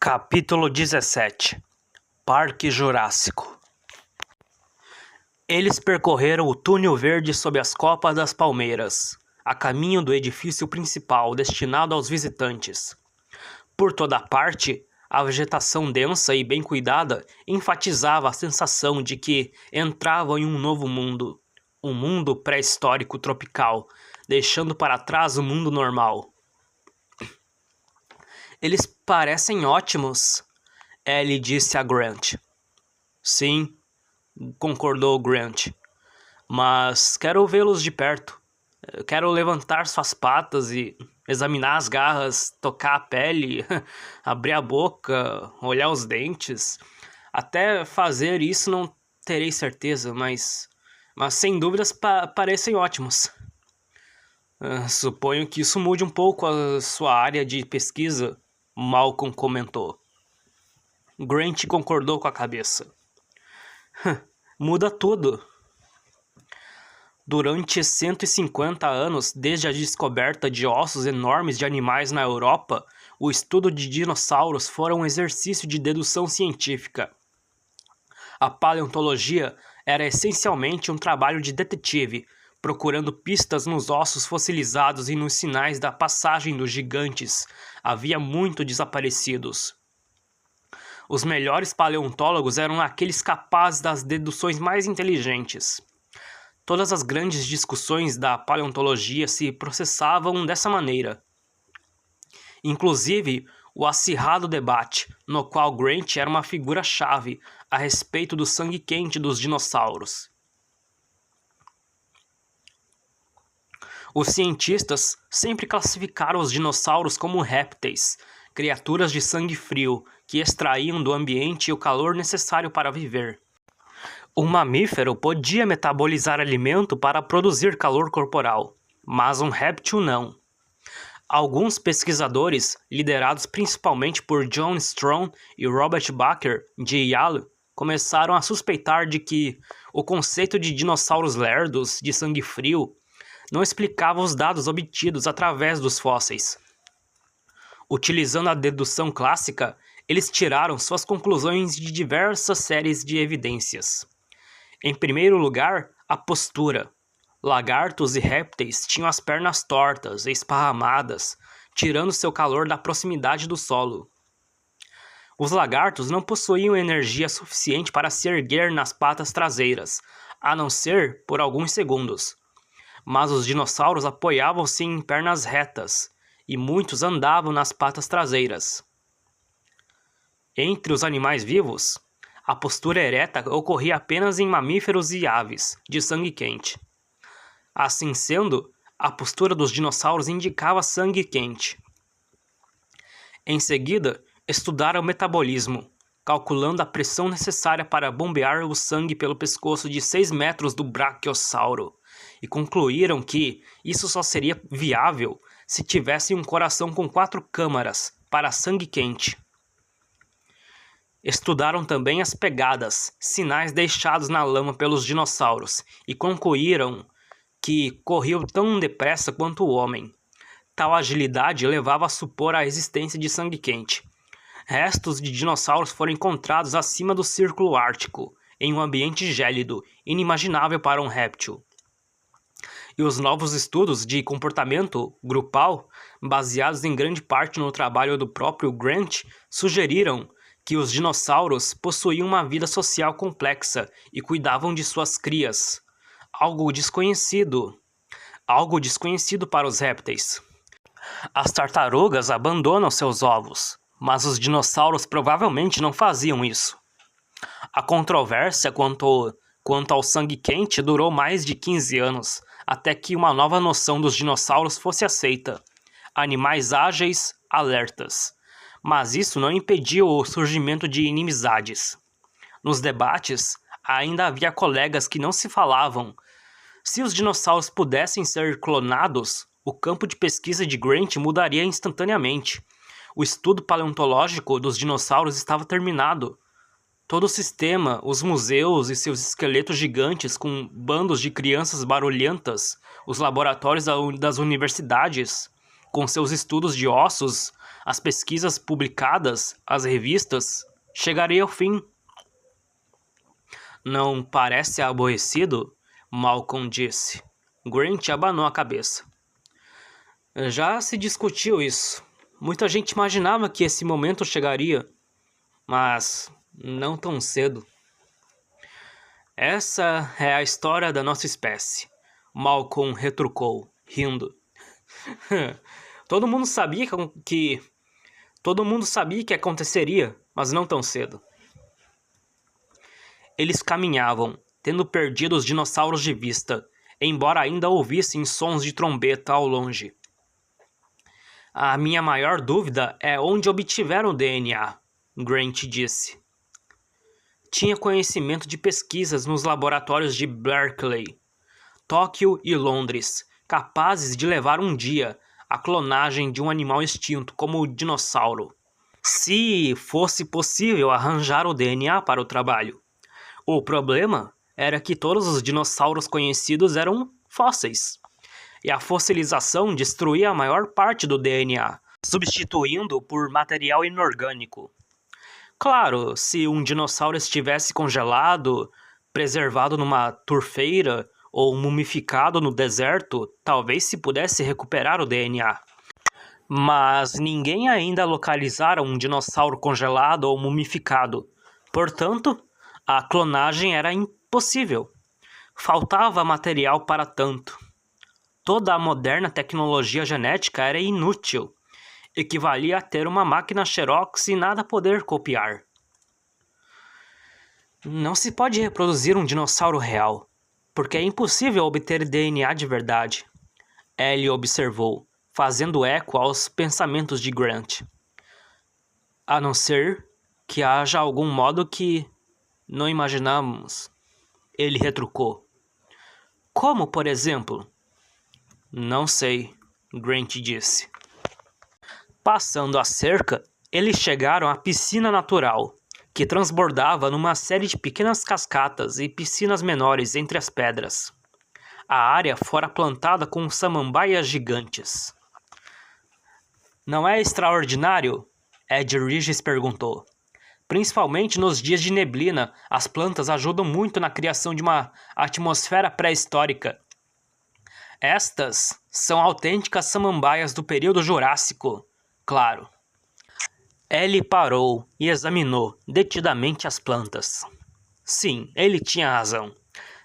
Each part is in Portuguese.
Capítulo 17 Parque Jurássico. Eles percorreram o túnel verde sob as copas das palmeiras, a caminho do edifício principal destinado aos visitantes. Por toda parte, a vegetação densa e bem cuidada enfatizava a sensação de que entravam em um novo mundo, um mundo pré-histórico tropical, deixando para trás o mundo normal. Eles parecem ótimos, Ellie disse a Grant. Sim, concordou Grant, mas quero vê-los de perto. Quero levantar suas patas e examinar as garras, tocar a pele, abrir a boca, olhar os dentes. Até fazer isso não terei certeza, mas sem dúvidas parecem ótimos. Suponho que isso mude um pouco a sua área de pesquisa, Malcolm comentou. Grant concordou com a cabeça. Muda tudo. Durante 150 anos, desde a descoberta de ossos enormes de animais na Europa, o estudo de dinossauros fora um exercício de dedução científica. A paleontologia era essencialmente um trabalho de detetive, procurando pistas nos ossos fossilizados e nos sinais da passagem dos gigantes. Havia muito desaparecidos. Os melhores paleontólogos eram aqueles capazes das deduções mais inteligentes. Todas as grandes discussões da paleontologia se processavam dessa maneira. Inclusive, o acirrado debate, no qual Grant era uma figura-chave a respeito do sangue quente dos dinossauros. Os cientistas sempre classificaram os dinossauros como répteis, criaturas de sangue frio que extraíam do ambiente o calor necessário para viver. Um mamífero podia metabolizar alimento para produzir calor corporal, mas um réptil não. Alguns pesquisadores, liderados principalmente por John Strong e Robert Baker, de Yale, começaram a suspeitar de que o conceito de dinossauros lerdos de sangue frio não explicava os dados obtidos através dos fósseis. Utilizando a dedução clássica, eles tiraram suas conclusões de diversas séries de evidências. Em primeiro lugar, a postura. Lagartos e répteis tinham as pernas tortas e esparramadas, tirando seu calor da proximidade do solo. Os lagartos não possuíam energia suficiente para se erguer nas patas traseiras, a não ser por alguns segundos. Mas os dinossauros apoiavam-se em pernas retas, e muitos andavam nas patas traseiras. Entre os animais vivos, a postura ereta ocorria apenas em mamíferos e aves, de sangue quente. Assim sendo, a postura dos dinossauros indicava sangue quente. Em seguida, estudaram o metabolismo, calculando a pressão necessária para bombear o sangue pelo pescoço de 6 metros do brachiosauro, e concluíram que isso só seria viável se tivesse um coração com 4 câmaras para sangue quente. Estudaram também as pegadas, sinais deixados na lama pelos dinossauros, e concluíram que corriam tão depressa quanto o homem. Tal agilidade levava a supor a existência de sangue quente. Restos de dinossauros foram encontrados acima do Círculo Ártico, em um ambiente gélido, inimaginável para um réptil. E os novos estudos de comportamento grupal, baseados em grande parte no trabalho do próprio Grant, sugeriram que os dinossauros possuíam uma vida social complexa e cuidavam de suas crias, algo desconhecido para os répteis. As tartarugas abandonam seus ovos, mas os dinossauros provavelmente não faziam isso. A controvérsia quanto ao sangue quente durou mais de 15 anos, até que uma nova noção dos dinossauros fosse aceita: animais ágeis, alertas. Mas isso não impediu o surgimento de inimizades. Nos debates, ainda havia colegas que não se falavam. Se os dinossauros pudessem ser clonados, o campo de pesquisa de Grant mudaria instantaneamente. O estudo paleontológico dos dinossauros estava terminado. Todo o sistema, os museus e seus esqueletos gigantes com bandos de crianças barulhentas, os laboratórios das universidades, com seus estudos de ossos, as pesquisas publicadas, as revistas, chegaria ao fim. Não parece aborrecido? Malcolm disse. Grant abanou a cabeça. Já se discutiu isso. Muita gente imaginava que esse momento chegaria, mas não tão cedo. Essa é a história da nossa espécie, Malcolm retrucou, rindo. Todo mundo sabia que aconteceria, mas não tão cedo. Eles caminhavam, tendo perdido os dinossauros de vista, embora ainda ouvissem sons de trombeta ao longe. A minha maior dúvida é onde obtiveram o DNA, Grant disse. Tinha conhecimento de pesquisas nos laboratórios de Berkeley, Tóquio e Londres, capazes de levar um dia a clonagem de um animal extinto como o dinossauro, se fosse possível arranjar o DNA para o trabalho. O problema era que todos os dinossauros conhecidos eram fósseis, e a fossilização destruía a maior parte do DNA, substituindo-o por material inorgânico. Claro, se um dinossauro estivesse congelado, preservado numa turfeira ou mumificado no deserto, talvez se pudesse recuperar o DNA. Mas ninguém ainda localizara um dinossauro congelado ou mumificado. Portanto, a clonagem era impossível. Faltava material para tanto. Toda a moderna tecnologia genética era inútil. Equivalia a ter uma máquina Xerox e nada poder copiar. Não se pode reproduzir um dinossauro real, porque é impossível obter DNA de verdade, Ellie observou, fazendo eco aos pensamentos de Grant. A não ser que haja algum modo que não imaginamos, ele retrucou. Como, por exemplo? Não sei, Grant disse. Passando a cerca, eles chegaram à piscina natural, que transbordava numa série de pequenas cascatas e piscinas menores entre as pedras. A área fora plantada com samambaias gigantes. Não é extraordinário? Ed Regis perguntou. Principalmente nos dias de neblina, as plantas ajudam muito na criação de uma atmosfera pré-histórica. Estas são autênticas samambaias do período Jurássico. Claro. Ellie parou e examinou detidamente as plantas. Sim, ele tinha razão.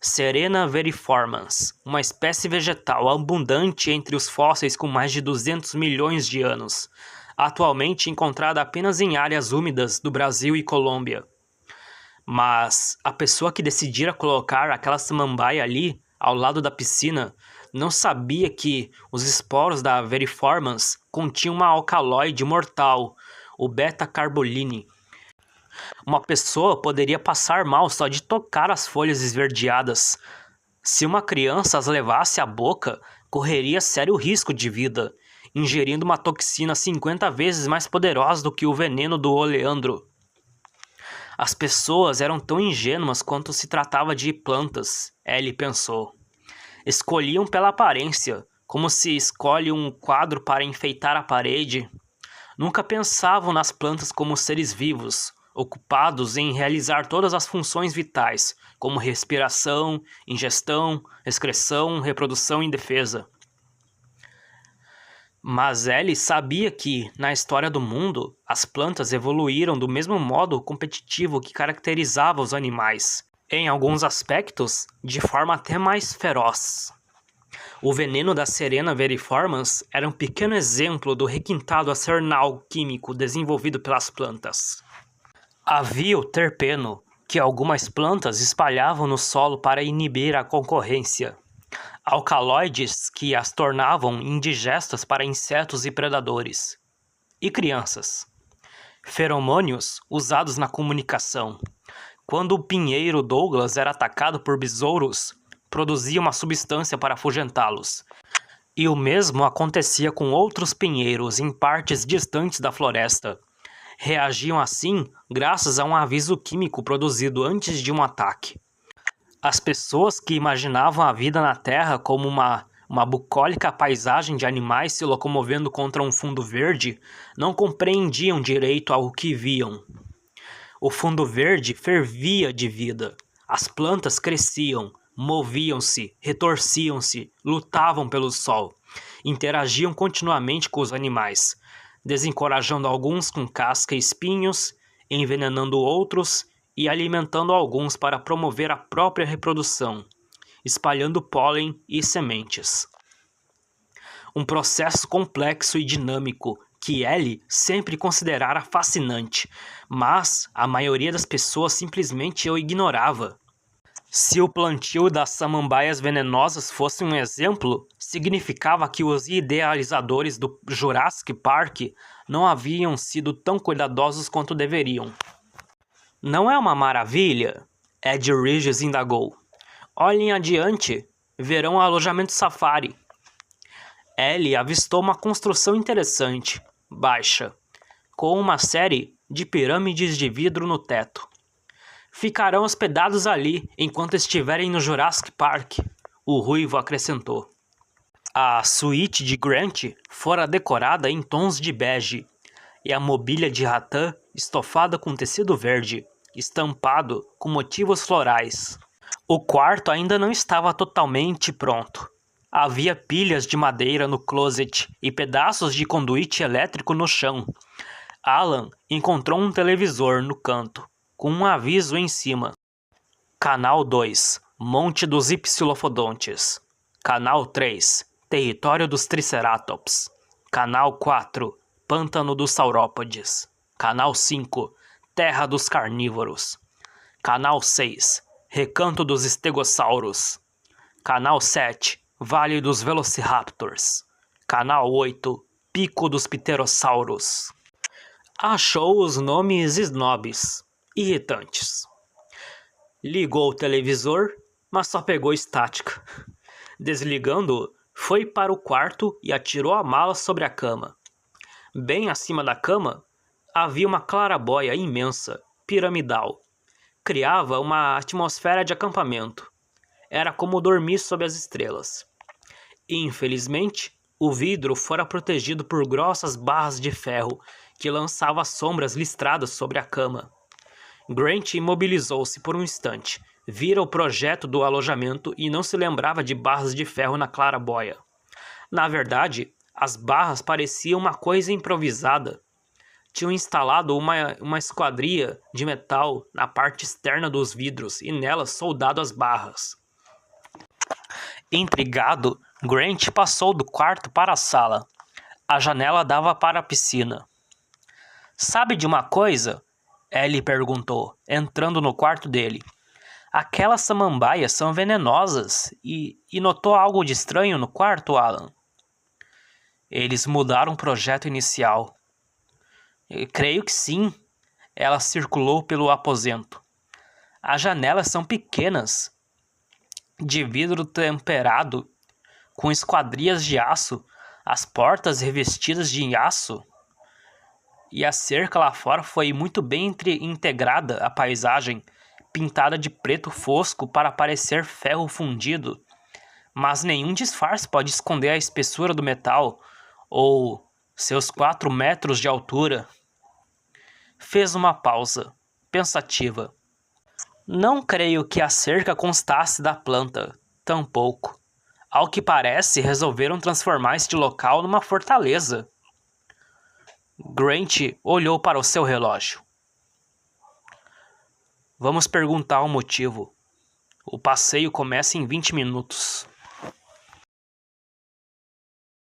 Serena veriformans, uma espécie vegetal abundante entre os fósseis com mais de 200 milhões de anos, atualmente encontrada apenas em áreas úmidas do Brasil e Colômbia. Mas a pessoa que decidira colocar aquela samambaia ali, ao lado da piscina, não sabia que os esporos da veriformans continham uma alcaloide mortal, o beta-carboline. Uma pessoa poderia passar mal só de tocar as folhas esverdeadas. Se uma criança as levasse à boca, correria sério risco de vida, ingerindo uma toxina 50 vezes mais poderosa do que o veneno do oleandro. As pessoas eram tão ingênuas quanto se tratava de plantas, Ellie pensou. Escolhiam pela aparência, como se escolhe um quadro para enfeitar a parede. Nunca pensavam nas plantas como seres vivos, ocupados em realizar todas as funções vitais, como respiração, ingestão, excreção, reprodução e defesa. Mas Ellie sabia que, na história do mundo, as plantas evoluíram do mesmo modo competitivo que caracterizava os animais, em alguns aspectos, de forma até mais feroz. O veneno da Serena veriformans era um pequeno exemplo do requintado arsenal químico desenvolvido pelas plantas. Havia o terpeno, que algumas plantas espalhavam no solo para inibir a concorrência. Alcaloides que as tornavam indigestas para insetos e predadores. E crianças. Feromônios usados na comunicação. Quando o pinheiro Douglas era atacado por besouros, produzia uma substância para afugentá-los. E o mesmo acontecia com outros pinheiros em partes distantes da floresta. Reagiam assim graças a um aviso químico produzido antes de um ataque. As pessoas que imaginavam a vida na Terra como uma Uma bucólica paisagem de animais se locomovendo contra um fundo verde, não compreendiam direito ao que viam. O fundo verde fervia de vida. As plantas cresciam, moviam-se, retorciam-se, lutavam pelo sol, interagiam continuamente com os animais, desencorajando alguns com casca e espinhos, envenenando outros e alimentando alguns para promover a própria reprodução, espalhando pólen e sementes. Um processo complexo e dinâmico que Ellie sempre considerara fascinante, mas a maioria das pessoas simplesmente o ignorava. Se o plantio das samambaias venenosas fosse um exemplo, significava que os idealizadores do Jurassic Park não haviam sido tão cuidadosos quanto deveriam. Não é uma maravilha? Ed Regis indagou. Olhem adiante, verão o alojamento safari. Ellie avistou uma construção interessante, baixa, com uma série de pirâmides de vidro no teto. Ficarão hospedados ali enquanto estiverem no Jurassic Park, o ruivo acrescentou. A suíte de Grant fora decorada em tons de bege, e a mobília de ratã estofada com tecido verde, estampado com motivos florais. O quarto ainda não estava totalmente pronto. Havia pilhas de madeira no closet e pedaços de conduíte elétrico no chão. Alan encontrou um televisor no canto, com um aviso em cima. Canal 2, Monte dos Ipsilofodontes. Canal 3, Território dos Triceratops. Canal 4, Pântano dos Saurópodes. Canal 5, Terra dos Carnívoros. Canal 6, Recanto dos Stegossauros. Canal 7, Vale dos Velociraptors. Canal 8, Pico dos Pterossauros. Achou os nomes snobs, irritantes. Ligou o televisor, mas só pegou estática. Desligando-o, foi para o quarto e atirou a mala sobre a cama. Bem acima da cama, havia uma claraboia imensa, piramidal. Criava uma atmosfera de acampamento. Era como dormir sob as estrelas. Infelizmente, o vidro fora protegido por grossas barras de ferro que lançavam sombras listradas sobre a cama. Grant imobilizou-se por um instante, vira o projeto do alojamento e não se lembrava de barras de ferro na claraboia. Na verdade, as barras pareciam uma coisa improvisada. Tinham instalado uma esquadria de metal na parte externa dos vidros e nela soldado as barras. Intrigado, Grant passou do quarto para a sala. A janela dava para a piscina. Sabe de uma coisa? Ellie perguntou, entrando no quarto dele. Aquelas samambaias são venenosas e notou algo de estranho no quarto, Alan? Eles mudaram o projeto inicial. Creio que sim. Ela circulou pelo aposento. As janelas são pequenas, de vidro temperado, com esquadrias de aço, as portas revestidas de aço. E a cerca lá fora foi muito bem integrada à paisagem, pintada de preto fosco para parecer ferro fundido. Mas nenhum disfarce pode esconder a espessura do metal, ou seus 4 metros de altura. Fez uma pausa, pensativa. Não creio que a cerca constasse da planta, tampouco. Ao que parece, resolveram transformar este local numa fortaleza. Grant olhou para o seu relógio. Vamos perguntar o motivo. O passeio começa em 20 minutos.